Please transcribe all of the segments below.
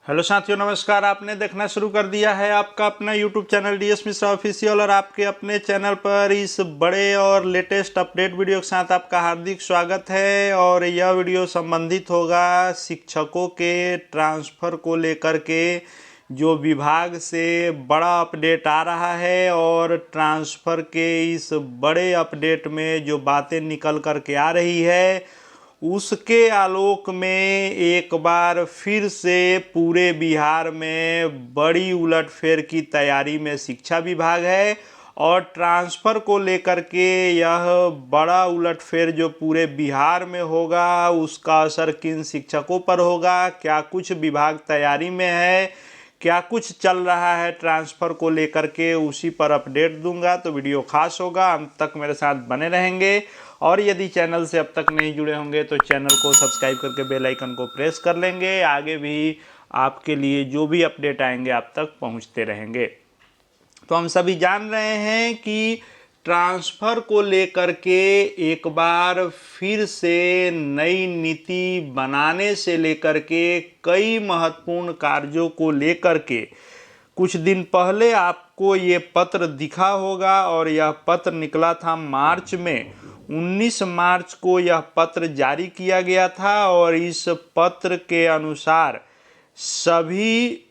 Hello साथियों, नमस्कार। आपने देखना शुरू कर दिया है आपका अपना YouTube channel DS Mishra official और आपके अपने चैनल पर इस बड़े और लेटेस्ट अपडेट वीडियो के साथ आपका हार्दिक स्वागत है। और यह वीडियो संबंधित होगा शिक्षकों के ट्रांसफ़र को लेकर के, जो विभाग से बड़ा अपडेट आ रहा है। और ट्रांसफ़र के इस बड़े अपडेट में जो बातें निकल कर के आ रही है, उसके आलोक में एक बार फिर से पूरे बिहार में बड़ी उलटफेर की तैयारी में शिक्षा विभाग है। और ट्रांसफ़र को लेकर के यह बड़ा उलटफेर जो पूरे बिहार में होगा, उसका असर किन शिक्षकों पर होगा, क्या कुछ विभाग तैयारी में है, क्या कुछ चल रहा है ट्रांसफ़र को लेकर के, उसी पर अपडेट दूंगा। तो वीडियो खास होगा, अंत तक मेरे साथ बने रहेंगे। और यदि चैनल से अब तक नहीं जुड़े होंगे तो चैनल को सब्सक्राइब करके बेल आइकन को प्रेस कर लेंगे। आगे भी आपके लिए जो भी अपडेट आएंगे आप तक पहुंचते रहेंगे। तो हम सभी जान रहे हैं कि ट्रांसफ़र को लेकर के एक बार फिर से नई नीति बनाने से लेकर के कई महत्वपूर्ण कार्यों को लेकर के कुछ दिन पहले आपको ये पत्र दिखा होगा। और यह पत्र निकला था मार्च में, 19 मार्च को यह पत्र जारी किया गया था। और इस पत्र के अनुसार सभी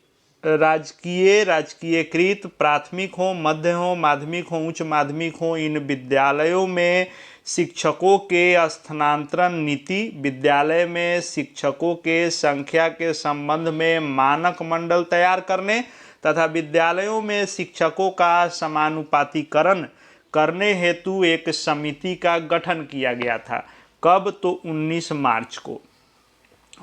राजकीयकृत प्राथमिक हो, मध्य हो, माध्यमिक हो, उच्च माध्यमिक हो, इन विद्यालयों में शिक्षकों के स्थानांतरण नीति, विद्यालय में शिक्षकों के संख्या के संबंध में मानक मंडल तैयार करने तथा विद्यालयों में शिक्षकों का समानुपातीकरण करने हेतु एक समिति का गठन किया गया था। कब? तो 19 मार्च को।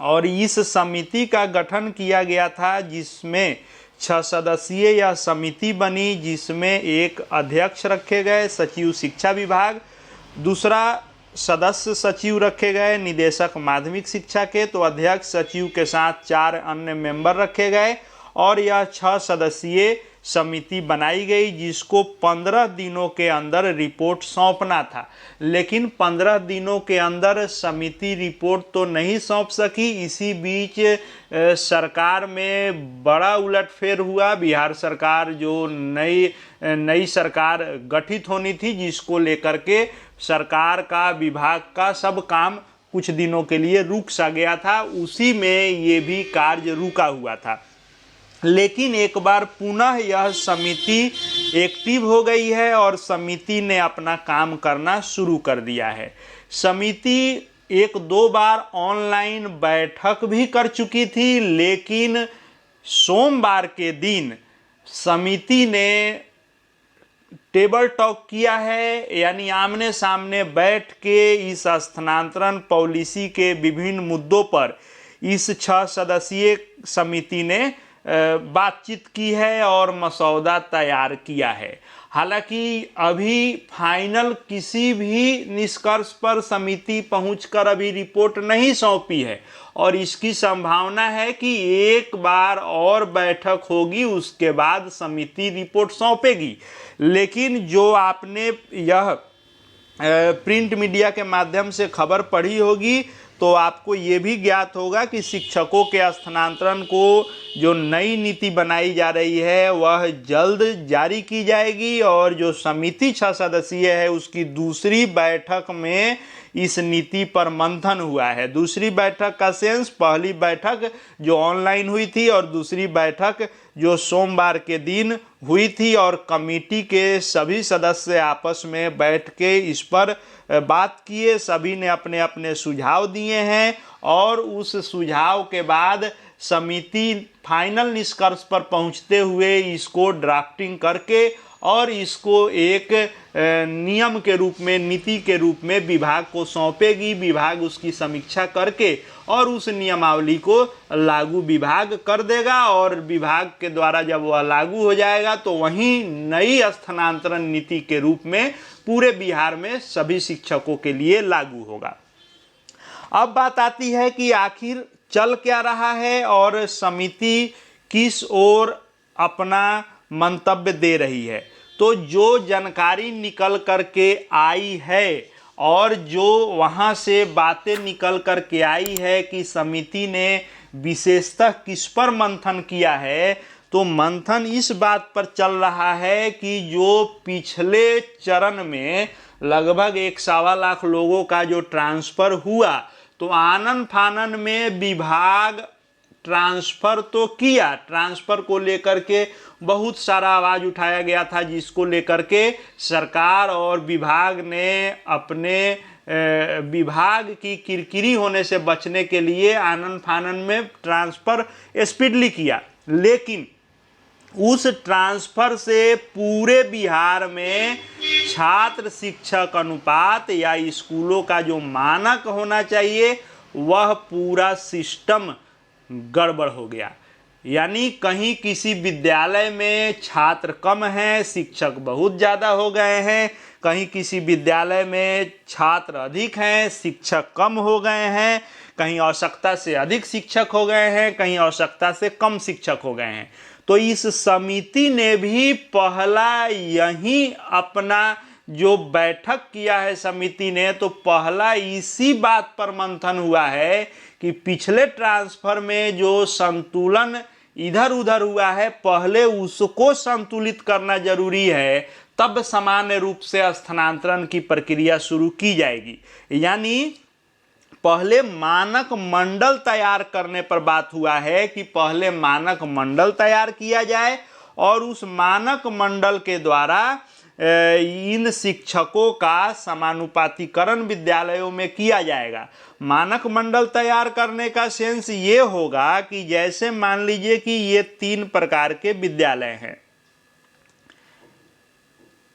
और इस समिति का गठन किया गया था, जिसमें 6 सदस्यीय यह समिति बनी, जिसमें एक अध्यक्ष रखे गए, सचिव शिक्षा विभाग, दूसरा सदस्य सचिव रखे गए निदेशक माध्यमिक शिक्षा के, तो अध्यक्ष सचिव के साथ 4 अन्य मेंबर रखे गए। और यह 6 सदस्यीय समिति बनाई गई, जिसको 15 दिनों के अंदर रिपोर्ट सौंपना था। लेकिन 15 दिनों के अंदर समिति रिपोर्ट तो नहीं सौंप सकी। इसी बीच सरकार में बड़ा उलटफेर हुआ। बिहार सरकार, जो नई सरकार गठित होनी थी, जिसको लेकर के सरकार का, विभाग का सब काम कुछ दिनों के लिए रुक सा गया था। उसी में ये भी कार्य रुका हुआ था। लेकिन एक बार पुनः यह समिति एक्टिव हो गई है और समिति ने अपना काम करना शुरू कर दिया है। समिति 1-2 बार ऑनलाइन बैठक भी कर चुकी थी, लेकिन सोमवार के दिन समिति ने टेबल टॉक किया है, यानी आमने सामने बैठ के इस स्थानांतरण पॉलिसी के विभिन्न मुद्दों पर इस 6 सदस्यीय समिति ने बातचीत की है और मसौदा तैयार किया है। हालांकि अभी फाइनल किसी भी निष्कर्ष पर समिति पहुंचकर अभी रिपोर्ट नहीं सौंपी है। और इसकी संभावना है कि एक बार और बैठक होगी, उसके बाद समिति रिपोर्ट सौंपेगी। लेकिन जो आपने यह प्रिंट मीडिया के माध्यम से खबर पढ़ी होगी, तो आपको ये भी ज्ञात होगा कि शिक्षकों के स्थानांतरण को जो नई नीति बनाई जा रही है वह जल्द जारी की जाएगी। और जो समिति 6 सदस्यीय है, उसकी दूसरी बैठक में इस नीति पर मंथन हुआ है। दूसरी बैठक का सेंस, पहली बैठक जो ऑनलाइन हुई थी और दूसरी बैठक जो सोमवार के दिन हुई थी। और कमेटी के सभी सदस्य आपस में बैठ के इस पर बात किए, सभी ने अपने अपने सुझाव दिए हैं। और उस सुझाव के बाद समिति फाइनल निष्कर्ष पर पहुंचते हुए इसको ड्राफ्टिंग करके और इसको एक नियम के रूप में, नीति के रूप में विभाग को सौंपेगी। विभाग उसकी समीक्षा करके और उस नियमावली को लागू विभाग कर देगा। और विभाग के द्वारा जब वह लागू हो जाएगा तो वहीं नई स्थानांतरण नीति के रूप में पूरे बिहार में सभी शिक्षकों के लिए लागू होगा। अब बात आती है कि आखिर चल क्या रहा है और समिति किस ओर अपना मंतव्य दे रही है। तो जो जानकारी निकल करके आई है और जो वहाँ से बातें निकल कर के आई है कि समिति ने विशेषतः किस पर मंथन किया है, तो मंथन इस बात पर चल रहा है कि जो पिछले चरण में लगभग 1.25 लाख लोगों का जो ट्रांसफ़र हुआ, तो आनन फानन में विभाग ट्रांसफ़र तो किया, ट्रांसफ़र को लेकर के बहुत सारा आवाज़ उठाया गया था, जिसको लेकर के सरकार और विभाग ने अपने विभाग की किरकिरी होने से बचने के लिए आनन फानन में ट्रांसफ़र स्पीडली किया। लेकिन उस ट्रांसफ़र से पूरे बिहार में छात्र शिक्षक अनुपात या स्कूलों का जो मानक होना चाहिए वह पूरा सिस्टम गड़बड़ हो गया। यानी कहीं किसी विद्यालय में छात्र कम हैं, शिक्षक बहुत ज़्यादा हो गए हैं, कहीं किसी विद्यालय में छात्र अधिक हैं, शिक्षक कम हो गए हैं, कहीं आवश्यकता से अधिक शिक्षक हो गए हैं, कहीं आवश्यकता से कम शिक्षक हो गए हैं। तो इस समिति ने भी पहला यही अपना जो बैठक किया है समिति ने, तो पहला इसी बात पर मंथन हुआ है कि पिछले ट्रांसफ़र में जो संतुलन इधर उधर हुआ है, पहले उसको संतुलित करना जरूरी है, तब सामान्य रूप से स्थानांतरण की प्रक्रिया शुरू की जाएगी। यानी पहले मानक मंडल तैयार करने पर बात हुआ है कि पहले मानक मंडल तैयार किया जाए और उस मानक मंडल के द्वारा इन शिक्षकों का समानुपातिकरण विद्यालयों में किया जाएगा। मानक मंडल तैयार करने का सेंस ये होगा कि जैसे मान लीजिए कि ये 3 प्रकार के विद्यालय हैं।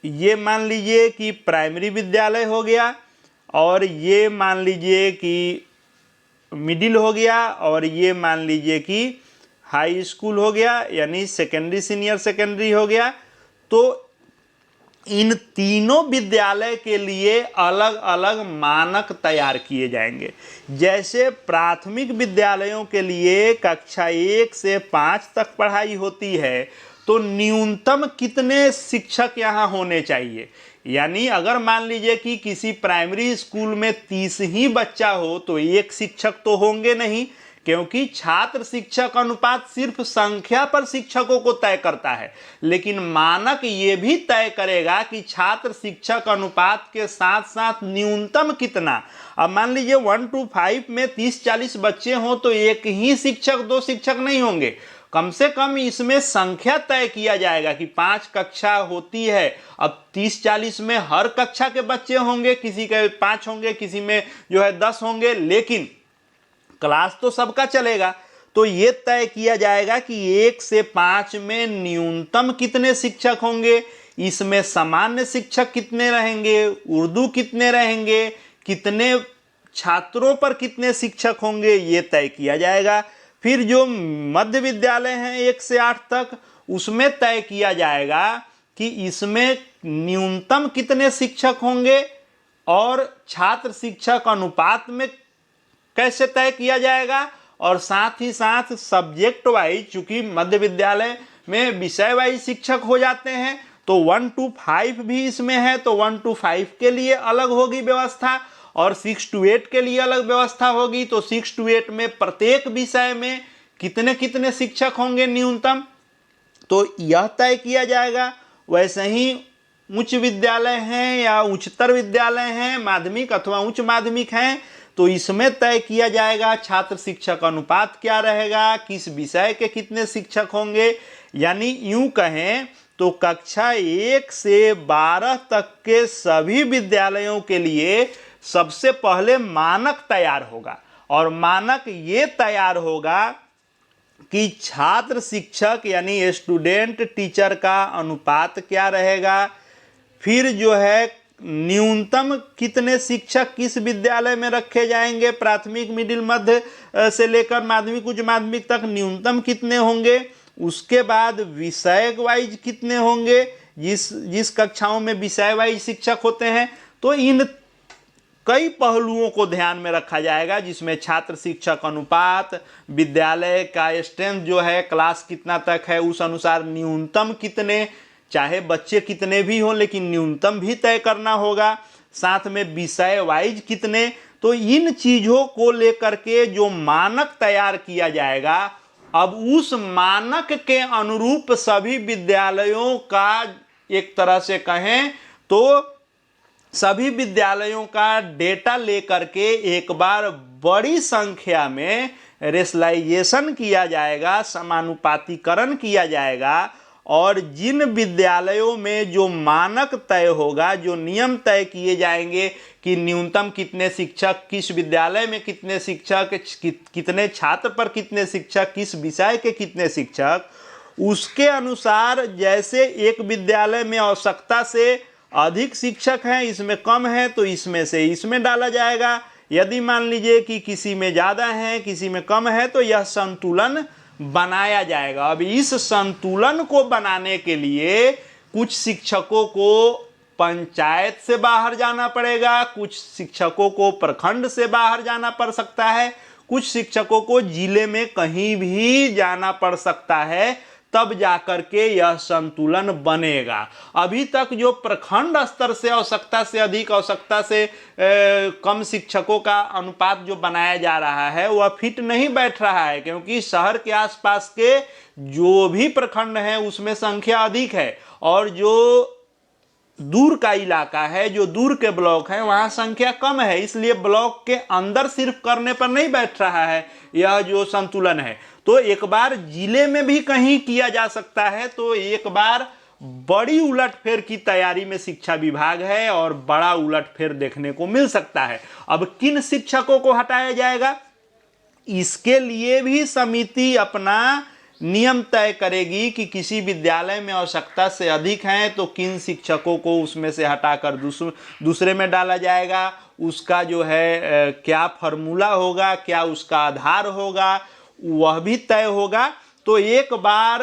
ये मान लीजिए कि प्राइमरी विद्यालय हो गया, और ये मान लीजिए कि मिडिल हो गया, और ये मान लीजिए कि हाई स्कूल हो गया, यानी सेकेंडरी सीनियर सेकेंडरी हो गया। तो इन तीनों विद्यालय के लिए अलग अलग मानक तैयार किए जाएंगे। जैसे प्राथमिक विद्यालयों के लिए कक्षा 1 से 5 तक पढ़ाई होती है, तो न्यूनतम कितने शिक्षक यहाँ होने चाहिए। यानी अगर मान लीजिए कि किसी प्राइमरी स्कूल में 30 ही बच्चा हो, तो 1 शिक्षक तो होंगे नहीं, क्योंकि छात्र शिक्षक अनुपात सिर्फ संख्या पर शिक्षकों को तय करता है, लेकिन मानक ये भी तय करेगा कि छात्र शिक्षक अनुपात के साथ साथ न्यूनतम कितना। अब मान लीजिए 1 to 5 में 30-40 बच्चे हों, तो 1 ही शिक्षक 2 शिक्षक नहीं होंगे, कम से कम इसमें संख्या तय किया जाएगा कि 5 कक्षा होती है। अब 30-40 में हर कक्षा के बच्चे होंगे, किसी के 5 होंगे, किसी में जो है 10 होंगे, लेकिन क्लास तो सबका चलेगा। तो ये तय किया जाएगा कि 1 से 5 में न्यूनतम कितने शिक्षक होंगे, इसमें सामान्य शिक्षक कितने रहेंगे, उर्दू कितने रहेंगे, कितने छात्रों पर कितने शिक्षक होंगे, ये तय किया जाएगा। फिर जो मध्य विद्यालय हैं 1 से 8 तक, उसमें तय किया जाएगा कि इसमें न्यूनतम कितने शिक्षक होंगे और छात्र शिक्षक अनुपात में कैसे तय किया जाएगा, और साथ ही साथ सब्जेक्ट वाइज, चूंकि मध्य विद्यालय में विषय वाइज शिक्षक हो जाते हैं, तो 1 to 5 भी इसमें है, तो 1 to 5 के लिए अलग होगी व्यवस्था और 6 to 8 के लिए अलग व्यवस्था होगी। तो 6 to 8 में प्रत्येक विषय में कितने कितने शिक्षक होंगे न्यूनतम, तो यह तय किया जाएगा। वैसे ही उच्च विद्यालय हैं या उच्चतर विद्यालय हैं, माध्यमिक अथवा उच्च माध्यमिक हैं, तो इसमें तय किया जाएगा छात्र शिक्षक अनुपात क्या रहेगा, किस विषय के कितने शिक्षक होंगे। यानी यूं कहें तो कक्षा 1 से 12 तक के सभी विद्यालयों के लिए सबसे पहले मानक तैयार होगा, और मानक ये तैयार होगा कि छात्र शिक्षक यानी स्टूडेंट टीचर का अनुपात क्या रहेगा, फिर जो है न्यूनतम कितने शिक्षक किस विद्यालय में रखे जाएंगे, प्राथमिक मिडिल मध्य से लेकर माध्यमिक उच्च माध्यमिक तक न्यूनतम कितने होंगे, उसके बाद विषय वाइज कितने होंगे, जिस कक्षाओं में विषय वाइज शिक्षक होते हैं। तो इन कई पहलुओं को ध्यान में रखा जाएगा, जिसमें छात्र शिक्षक अनुपात, विद्यालय का स्ट्रेंथ जो है, क्लास कितना तक है, उस अनुसार न्यूनतम कितने, चाहे बच्चे कितने भी हों लेकिन न्यूनतम भी तय करना होगा, साथ में विषय वाइज कितने। तो इन चीज़ों को लेकर के जो मानक तैयार किया जाएगा, अब उस मानक के अनुरूप सभी विद्यालयों का, एक तरह से कहें तो सभी विद्यालयों का डेटा लेकर के एक बार बड़ी संख्या में रेशनलाइजेशन किया जाएगा, समानुपातीकरण किया जाएगा, और जिन विद्यालयों में जो मानक तय होगा, जो नियम तय किए जाएंगे कि न्यूनतम कितने शिक्षक, किस विद्यालय में कितने शिक्षक, कितने छात्र पर कितने शिक्षक, किस विषय के कितने शिक्षक, उसके अनुसार जैसे एक विद्यालय में आवश्यकता से अधिक शिक्षक हैं, इसमें कम है, तो इसमें से इसमें डाला जाएगा। यदि मान लीजिए कि किसी में ज़्यादा है, किसी में कम है, तो यह संतुलन बनाया जाएगा। अब इस संतुलन को बनाने के लिए कुछ शिक्षकों को पंचायत से बाहर जाना पड़ेगा, कुछ शिक्षकों को प्रखंड से बाहर जाना पड़ सकता है, कुछ शिक्षकों को जिले में कहीं भी जाना पड़ सकता है, तब जाकर के यह संतुलन बनेगा। अभी तक जो प्रखंड स्तर से आवश्यकता से अधिक, आवश्यकता से कम शिक्षकों का अनुपात जो बनाया जा रहा है वह फिट नहीं बैठ रहा है, क्योंकि शहर के आसपास के जो भी प्रखंड हैं उसमें संख्या अधिक है, और जो दूर का इलाका है, जो दूर के ब्लॉक हैं, वहां संख्या कम है। इसलिए ब्लॉक के अंदर सिर्फ करने पर नहीं बैठ रहा है यह जो संतुलन है। तो एक बार जिले में भी कहीं किया जा सकता है, तो एक बार बड़ी उलटफेर की तैयारी में शिक्षा विभाग है और बड़ा उलटफेर देखने को मिल सकता है। अब किन शिक्षकों को हटाया जाएगा, इसके लिए भी समिति अपना नियम तय करेगी कि किसी विद्यालय में आवश्यकता से अधिक हैं तो किन शिक्षकों को उसमें से हटाकर दूसरे में डाला जाएगा, उसका जो है क्या फॉर्मूला होगा, क्या उसका आधार होगा, वह भी तय होगा। तो एक बार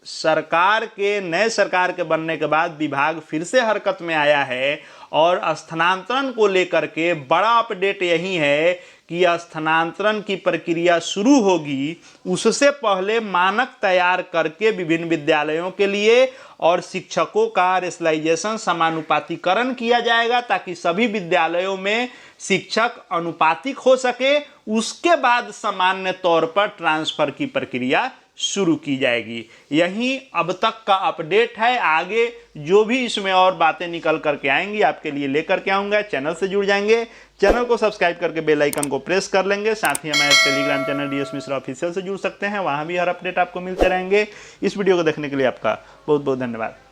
नए सरकार के बनने के बाद विभाग फिर से हरकत में आया है, और स्थानांतरण को लेकर के बड़ा अपडेट यही है कि स्थानांतरण की प्रक्रिया शुरू होगी, उससे पहले मानक तैयार करके विभिन्न विद्यालयों के लिए और शिक्षकों का रेशनलाइजेशन, समानुपातीकरण किया जाएगा, ताकि सभी विद्यालयों में शिक्षक अनुपातिक हो सके। उसके बाद सामान्य तौर पर ट्रांसफर की प्रक्रिया शुरू की जाएगी। यही अब तक का अपडेट है। आगे जो भी इसमें और बातें निकल करके आएंगी आपके लिए लेकर के आऊँगा। चैनल से जुड़ जाएंगे, चैनल को सब्सक्राइब करके बेल आइकन को प्रेस कर लेंगे। साथ ही हमारे Telegram channel DS Mishra official से जुड़ सकते हैं, वहाँ भी हर अपडेट आपको मिलते रहेंगे। इस वीडियो को देखने के लिए आपका बहुत बहुत धन्यवाद।